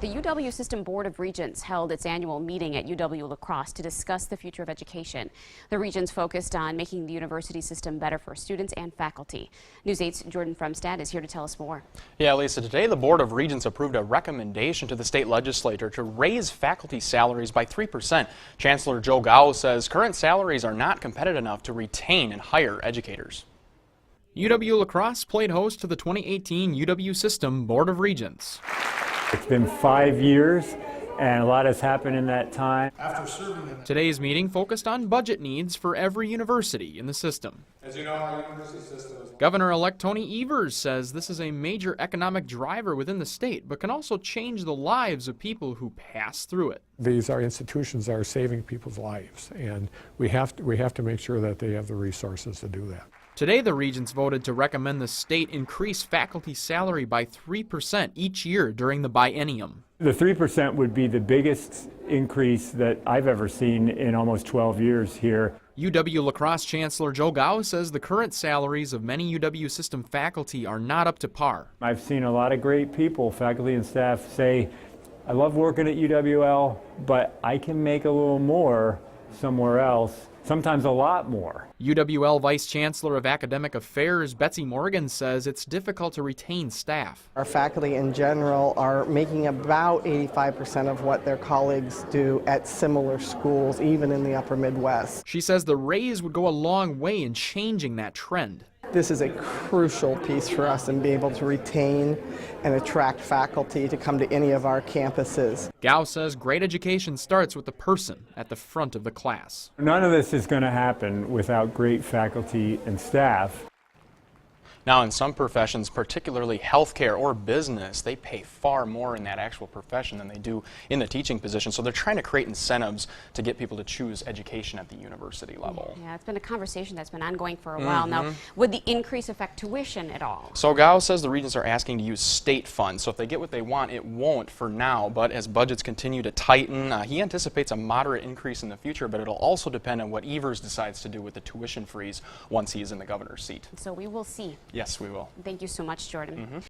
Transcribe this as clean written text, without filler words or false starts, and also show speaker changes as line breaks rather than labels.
The U W-System Board of Regents held its annual meeting at UW-La Crosse to discuss the future of education. The Regents focused on making the university system better for students and faculty. News 8's Jordan Frumstad is here to tell us more.
Yeah, Lisa, today the Board of Regents approved a recommendation to the state legislature to raise faculty salaries by 3%. Chancellor Joe Gao says current salaries are not competitive enough to retain and hire educators.
UW-La Crosse played host to the 2018 UW-System Board of Regents.
It's been 5 years and a lot has happened in that time.
Today's meeting focused on budget needs for every university in the system.
As you know, our university system is...
Governor-elect Tony Evers says this is a major economic driver within the state, but can also change the lives of people who pass through it.
These are institutions that are saving people's lives, and we have to make sure that they have the resources to do that.
Today, the Regents voted to recommend the state increase faculty salary by 3% each year during the biennium.
The 3% would be the biggest increase that I've ever seen in almost 12 years here.
UW-La Crosse Chancellor Joe Gao says the current salaries of many UW system faculty are not up to par.
I've seen a lot of great people, faculty and staff, say, I love working at UWL, but I can make a little more somewhere else, sometimes a lot more.
UWL Vice Chancellor of Academic Affairs Betsy Morgan says it's difficult to retain staff.
Our faculty in general are making about 85% of what their colleagues do at similar schools, even in the upper Midwest.
She says the raise would go a long way in changing that trend.
This is a crucial piece for us in being able to retain and attract faculty to come to any of our campuses.
Gao says great education starts with the person at the front of the class.
None of this is going to happen without great faculty and staff.
Now, in some professions, particularly healthcare or business, they pay far more in that actual profession than they do in the teaching position. So they're trying to create incentives to get people to choose education at the university level.
Yeah, it's been a conversation that's been ongoing for a while now. Would the increase affect tuition at all?
So Gao says the Regents are asking to use state funds. So if they get what they want, it won't for now. But as budgets continue to tighten, he anticipates a moderate increase in the future, but it'll also depend on what Evers decides to do with the tuition freeze once he's in the governor's seat.
So we will see.
Yes, we will.
Thank you so much, Jordan.